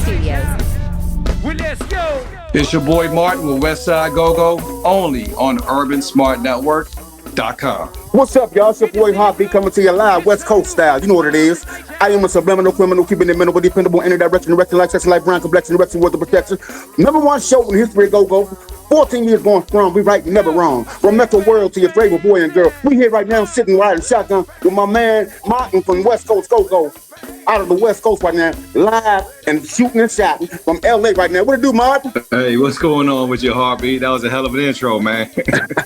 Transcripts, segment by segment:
Studios. Well, let's go. It's your boy Martin with Westside GoGo, only on UrbanSmartNetwork.com. What's up, y'all? It's your boy Heartbeat coming to you live, West Coast style. You know what it is. I am a subliminal criminal, keeping it minimal, dependable, any direction, like sex, like brown complexion, direction, worth of protection. Number one show in the history of Go-Go. 14 years going strong, we right, never wrong. From Metro World to your favorite boy and girl. We here right now sitting riding shotgun with my man Martin from West Coast Go-Go. Out of the West Coast right now, live and shooting and shouting from LA right now. What it do, Martin? Hey, what's going on with your Heartbeat? That was a hell of an intro, man.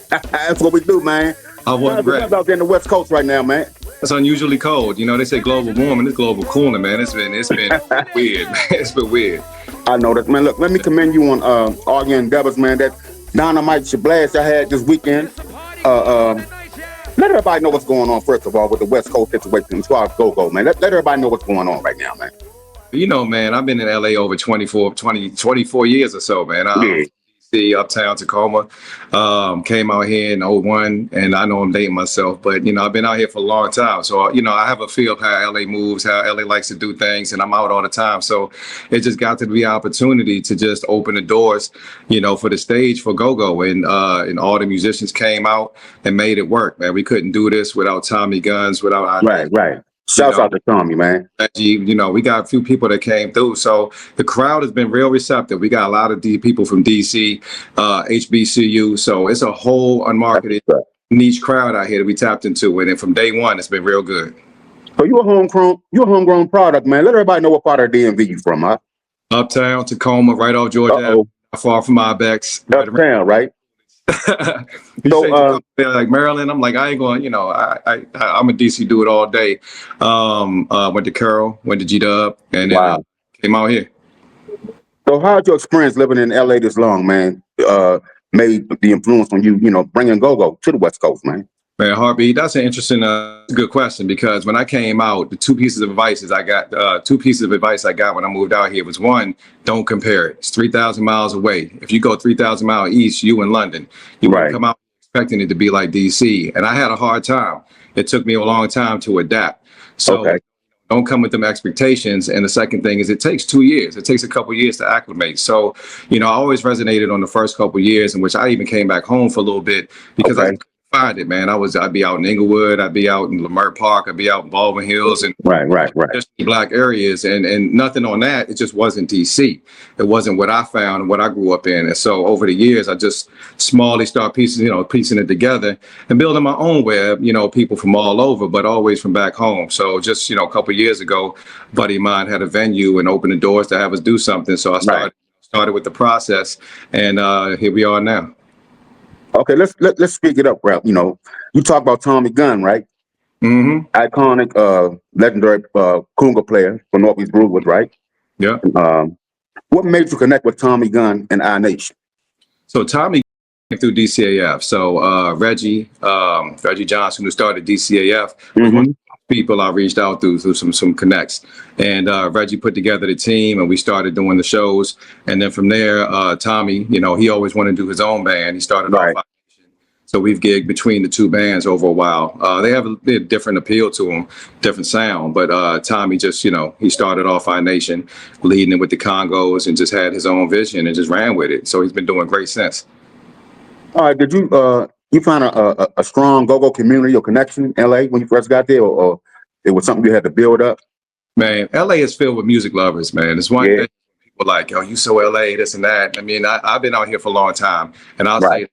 That's what we do, man. I wasn't ready. Out there in the West Coast right now, man. It's unusually cold. You know, they say global warming, it's global cooling, man. It's been weird, man. It's been weird. I know that, man. Look, let me commend you on all your endeavors, man. That dynamite blast I had this weekend. Let everybody know what's going on, first of all, with the West Coast situation as far as Go-Go, man. Let everybody know what's going on right now, man. You know, man, I've been in LA over 24 years or so, man. Uptown Tacoma, came out here in '01, and I know I'm dating myself, but you know, I've been out here for a long time, so you know, I have a feel of how LA moves, how LA likes to do things, and I'm out all the time. So it just got to be an opportunity to just open the doors, you know, for the stage for Go-Go, and all the musicians came out and made it work, man. We couldn't do this without Tommy Guns, without right. Shouts out to Tommy, man. You know, we got a few people that came through. So the crowd has been real receptive. We got a lot of people from DC, HBCU. So it's a whole unmarketed niche crowd out here that we tapped into. And then from day one, it's been real good. So you're a homegrown product, man. Let everybody know what part of DMV you from, huh? Uptown, Tacoma, right off Georgia Avenue, not far from Ibex. Uptown, right? So like Maryland, I'm like, I ain't going, you know, I'm a DC dude all day. Went to Carroll, went to G-Dub, and then came out here. So how's your experience living in LA this long, man? Made the influence on you, you know, bringing Go-Go to the West Coast, man? Man, Heartbeat, that's an interesting, good question, because when I came out, the two pieces of advice I got when I moved out here was, one, don't compare it. It's 3,000 miles away. If you go 3,000 miles east, you in London. You won't come out expecting it to be like DC. And I had a hard time. It took me a long time to adapt. So don't come with them expectations. And the second thing is it takes 2 years. It takes a couple years to acclimate. So, you know, I always resonated on the first couple years, in which I even came back home for a little bit because I find it, man. I'd be out in Inglewood, I'd be out in Leimert Park, I'd be out in Baldwin Hills, and just black areas, and nothing on that. It just wasn't DC. It wasn't what I found and what I grew up in. And so over the years, I just smallly start piecing it together and building my own web. You know, people from all over, but always from back home. So just a couple of years ago, a buddy of mine had a venue and opened the doors to have us do something. So I started with the process, and here we are now. Okay, let's speak it up, Ralph. You know, you talk about Tommy Gunn, right? Mm-hmm. Iconic, legendary conga player for Northeast Brewers, right? Yeah. What made you connect with Tommy Gunn and our nation? So Tommy came through DCAF. So Reggie Johnson, who started DCAF, was one of the people I reached out through some connects. And Reggie put together the team, and we started doing the shows. And then from there, Tommy, you know, he always wanted to do his own band. He started off. So we've gigged between the two bands over a while. They have a different appeal to them, different sound. But Tommy just, you know, he started off our nation, leading it with the Congos, and just had his own vision and just ran with it. So he's been doing great since. All right. Did you find a strong Go-Go community or connection in LA when you first got there, or it was something you had to build up? Man, LA is filled with music lovers, man. It's one thing people like, oh, you so LA, this and that. I mean, I've been out here for a long time, and I'll say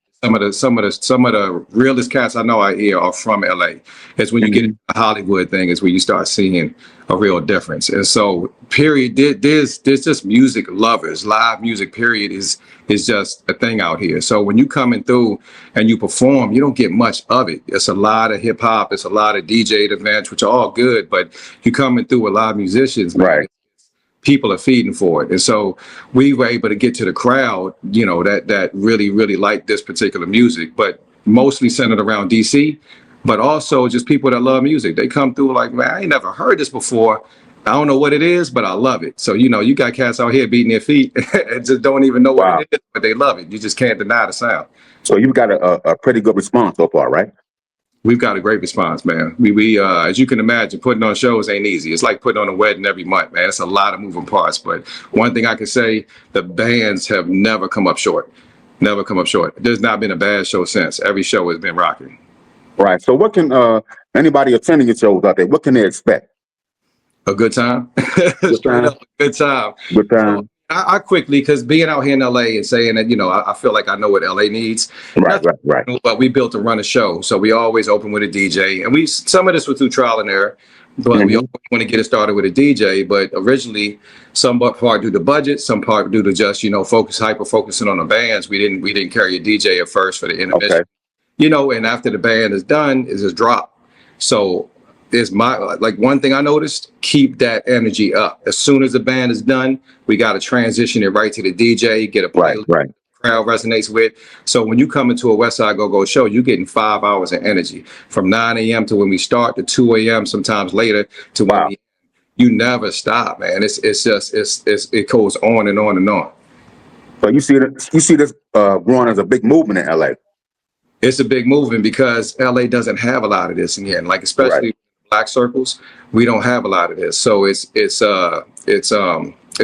some of the realest cats I know out here are from LA. It's when you get into the Hollywood thing is where you start seeing a real difference. And so, period, there's just music lovers. Live music, period, is just a thing out here. So when you coming through and you perform, you don't get much of it. It's a lot of hip hop, it's a lot of DJ events, which are all good, but you coming through with live musicians, man, people are feeding for it. And so we were able to get to the crowd, you know, that really, really liked this particular music, but mostly centered around DC, but also just people that love music. They come through like, man, I ain't never heard this before. I don't know what it is, but I love it. So, you know, you got cats out here beating their feet and just don't even know what it is, but they love it. You just can't deny the sound. So you've got a pretty good response so far, right? We've got a great response, man. We as you can imagine, putting on shows ain't easy. It's like putting on a wedding every month, man. It's a lot of moving parts. But one thing I can say, the bands have never come up short. Never come up short. There's not been a bad show since. Every show has been rocking. Right. So what can anybody attending your shows out there, what can they expect? A good time. Good Straight time. up, a good time. Good So time. I quickly, because being out here in LA and saying that, I feel like I know what LA needs. Right, right. But we built to run a show. So we always open with a DJ. And some of this was through trial and error, but we always want to get it started with a DJ. But originally, some part due to budget, some part due to just, hyper focusing on the bands. We didn't carry a DJ at first for the intermission. Okay. And after the band is done, is just drop. So is one thing I noticed, keep that energy up. As soon as the band is done, we got to transition it right to the DJ, get a playlist right. crowd resonates with. So when you come into a Westside GoGo show, you're getting 5 hours of energy from 9 a.m. to when we start to 2 a.m. sometimes later to when you never stop, man. It goes on and on and on. So you see this growing as a big movement in LA. It's a big movement because LA doesn't have a lot of this again, like especially Black circles, we don't have a lot of this. So it's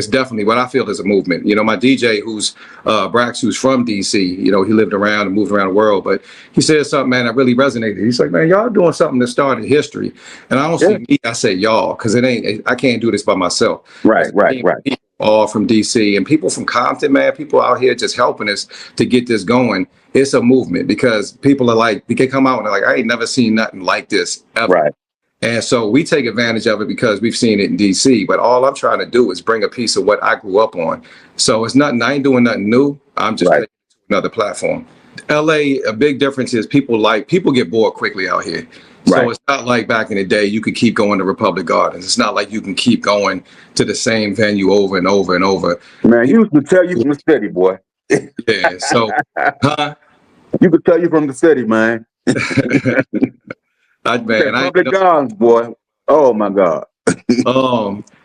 definitely what I feel is a movement. My DJ who's Brax, who's from DC, he lived around and moved around the world, but he said something, man, that really resonated. He's like, man, y'all doing something that started history. And I don't see me, I say y'all, because I can't do this by myself. Right. All from DC and people from Compton, man, people out here just helping us to get this going. It's a movement because people are like, they can come out and they're like, I ain't never seen nothing like this ever. Right. And so we take advantage of it because we've seen it in DC. But all I'm trying to do is bring a piece of what I grew up on. So it's nothing, I ain't doing nothing new. I'm just taking it to another platform. LA, a big difference is people get bored quickly out here. So it's not like back in the day, you could keep going to Republic Gardens. It's not like you can keep going to the same venue over and over and over. Man, you used to tell you from the city, boy. Yeah, so, You could tell you from the city, man. Republic Gardens, boy. Oh my God.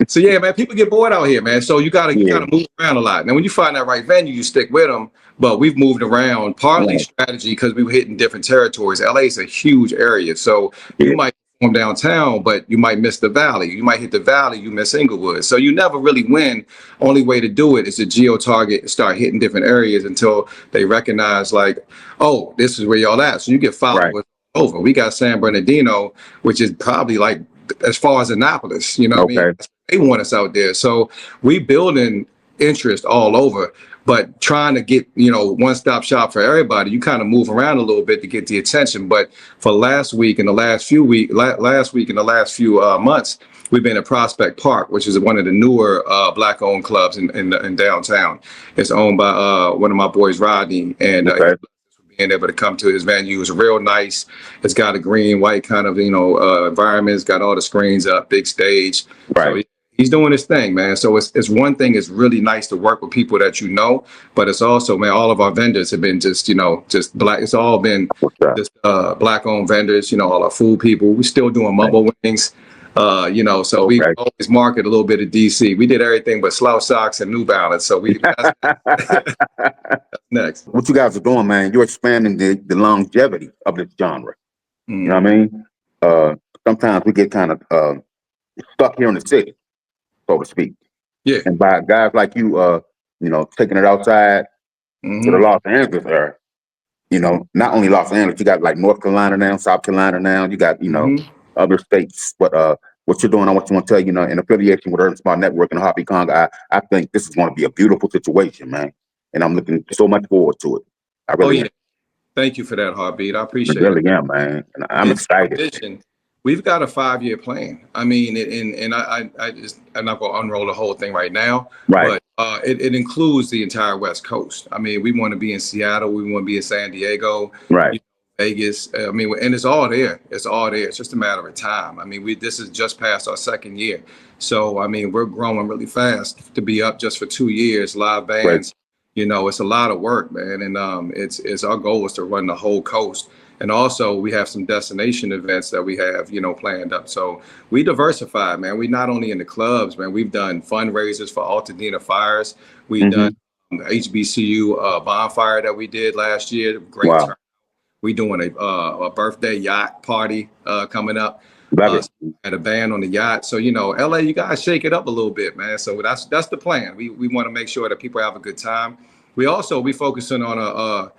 So yeah, man, people get bored out here, man. So you gotta move around a lot. Now, when you find that right venue, you stick with them. But we've moved around, partly strategy because we were hitting different territories. LA is a huge area, so you might perform downtown, but you might miss the valley. You might hit the valley, you miss Inglewood. So you never really win. Only way to do it is to geo-target and start hitting different areas until they recognize, like, oh, this is where y'all at. So you get followed over. We got San Bernardino, which is probably like as far as Annapolis, what I mean? They want us out there. So we building interest all over, but trying to get, one-stop shop for everybody, you kind of move around a little bit to get the attention. But for last week and the last few months, we've been at Prospect Park, which is one of the newer Black-owned clubs in downtown. It's owned by one of my boys, Rodney, and being able to come to his venue is real nice. It's got a green, white kind of, environment. It's got all the screens up, big stage. So he's doing his thing, man. So it's one thing. It's really nice to work with people that but it's also, man, all of our vendors have been just Black. It's all been just Black-owned vendors. All our food people. We're still doing mumble wings. So we always market a little bit of DC. We did everything but slouch socks and New Balance. So that's next. What you guys are doing, man, you're expanding the longevity of this genre. You know what I mean? Sometimes we get kind of stuck here in the city, so to speak. Yeah. And by guys like you, taking it outside to the Los Angeles area. Not only Los Angeles, you got like North Carolina now, South Carolina now. You got, other states. But what you're doing, I want to tell you, in affiliation with Urban Smart Network and Hoppy Kong, I think this is going to be a beautiful situation, man. And I'm looking so much forward to it. I really am. Thank you for that, Heartbeat. I appreciate it. I really am, man. And I'm excited. We've got a 5-year plan. I mean, I'm not going to unroll the whole thing right now, but it includes the entire West Coast. I mean, we want to be in Seattle. We want to be in San Diego. Vegas. I mean, and it's all there. It's all there. It's just a matter of time. I mean, this is just past our 2nd year. So, I mean, we're growing really fast to be up just for 2 years, live bands. It's a lot of work, man. And it's our goal is to run the whole coast. And also we have some destination events that we have, planned up. So we diversify, man. We not only in the clubs, man, we've done fundraisers for Altadena fires. We've done HBCU bonfire that we did last year. Great turn. We doing a birthday yacht party coming up. Love it. At a band on the yacht. So, you know, LA, you gotta shake it up a little bit, man. So that's the plan. We want to make sure that people have a good time. We focusing on a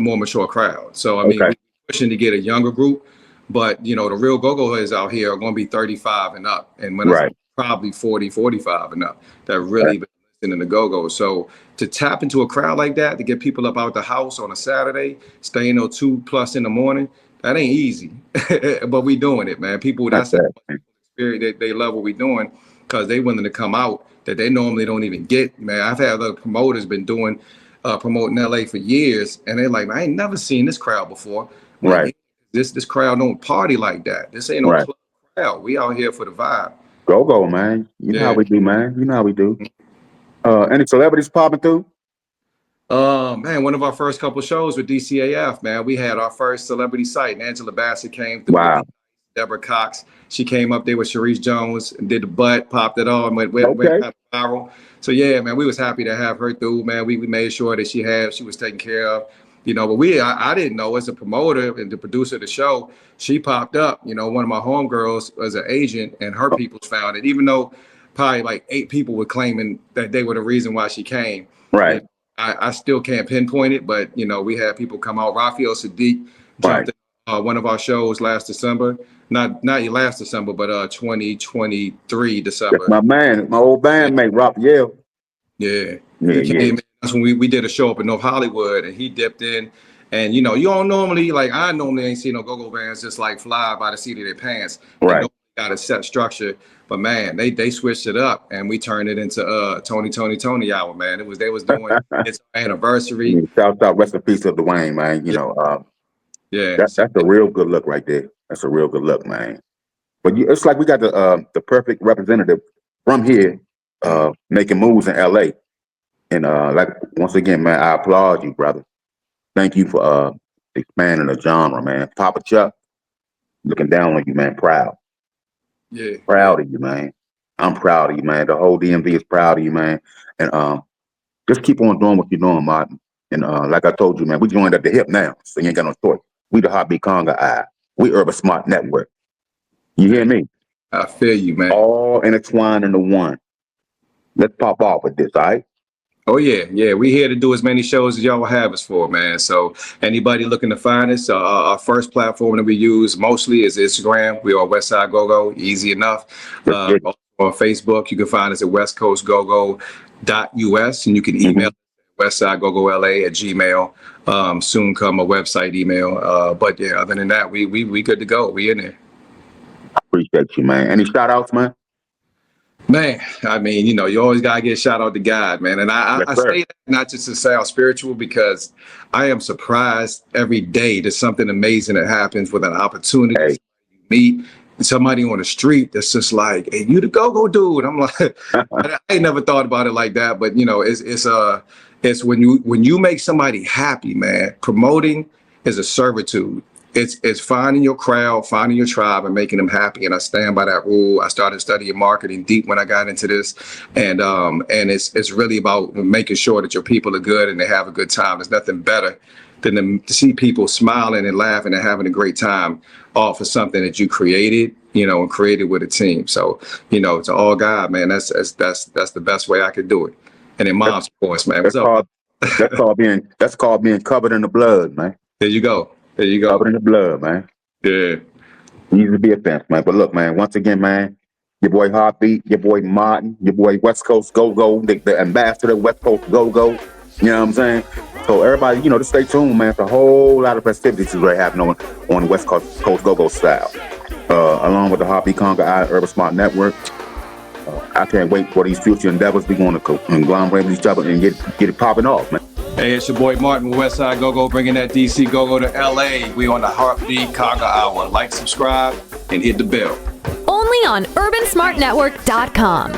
more mature crowd. So I mean, Okay. we're pushing to get a younger group, but you know, the real go-go heads out here are going to be 35 and up, and when I say probably 40, 45 and up, that really been listening to go-go. So to tap into a crowd like that, to get people up out the house on a Saturday, staying till 2+ in the morning. That ain't easy, but we doing it, man. People, that's the experience. They love what we doing because they willing to come out that they normally don't even get, man. I've had other promoters been doing promoting LA for years, and they're like, man, I ain't never seen this crowd before. Like, this crowd don't party like that. This ain't no club crowd. We out here for the vibe. Go, man. You know how we do, man. You know how we do. Any celebrities popping through? Man, one of our first couple shows with DCAF, man, we had our first celebrity sight. And Angela Bassett came through. Wow. Deborah Cox, she came up there with Sharice Jones and did the butt, popped it on, went viral. So yeah, man, we was happy to have her through, man. We made sure that she was taken care of, you know. But I didn't know, as a promoter and the producer of the show, she popped up. You know, one of my homegirls was an agent, and her people found it, even though probably like 8 people were claiming that they were the reason why she came. Right. And I still can't pinpoint it, but you know, we had people come out. Raphael Sadiq jumped in one of our shows last December. Not last December, but 2023 December. That's my man, my old bandmate, Raphael. Yeah. He came in. That's when we did a show up in North Hollywood, and he dipped in. And you know, you don't normally, like, I normally ain't seen no go-go bands just like fly by the seat of their pants. Right. They got a set structure, but man, they switched it up, and we turned it into Tony hour, man. They was doing its anniversary. Shout out, rest in peace of Dwayne, man. You know, that's a real good look right there. That's a real good look, man. But it's like we got the perfect representative from here making moves in LA. And like, once again, man, I applaud you, brother. Thank you for expanding the genre, man. Papa Chuck, looking down on you, man. Proud. Yeah. Proud of you, man. I'm proud of you, man. The whole DMV is proud of you, man. And just keep on doing what you're doing, Martin. And like I told you, man, we joined at the hip now, so you ain't got no choice. We the Heartbeat Conga Eye. We Urban Smart Network. You hear me? I feel you, man. All intertwined into one. Let's pop off with this, all right? Oh yeah. We here to do as many shows as y'all will have us for, man. So anybody looking to find us, our first platform that we use mostly is Instagram. We are Westside GoGo, easy enough. On Facebook, you can find us at westcoastgogo.us, and you can email westsidegogola@gmail. Soon come a website email. But yeah, other than that, we good to go. We in there. Appreciate you, man. Any shout outs, man? Man, I mean, you know, you always gotta get a shout out to God, man. And I say that not just to sound spiritual, because I am surprised every day that something amazing that happens with an opportunity. You meet somebody on the street that's just like, "Hey, you the go-go dude." I'm like, I ain't never thought about it like that, but you know, it's when you make somebody happy, man. Promoting is a servitude. It's finding your crowd, finding your tribe, and making them happy. And I stand by that rule. I started studying marketing deep when I got into this, and it's really about making sure that your people are good and they have a good time. There's nothing better than to see people smiling and laughing and having a great time off of something that you created, you know, and created with a team. So, you know, to all God, man, that's the best way I could do it. And in mom's voice, man. That's called being covered in the blood, man. There you go. Covered in the blood, man. Yeah. Easy to be a fence, man. But look, man, once again, man, your boy Heartbeat, your boy Martin, your boy West Coast GoGo, the ambassador of West Coast GoGo. You know what I'm saying? So everybody, you know, just stay tuned, man. It's a whole lot of festivities is right happening on the West Coast GoGo style. Along with the Heartbeat Conga Eye Urban Smart Network. I can't wait for these future endeavors. We're going to conglomerate with each other and get it popping off, man. Hey, it's your boy Martin with Westside GoGo, bringing that DC GoGo to LA. We on the Heartbeat Conga Hour. Like, subscribe, and hit the bell. Only on UrbanSmartNetwork.com.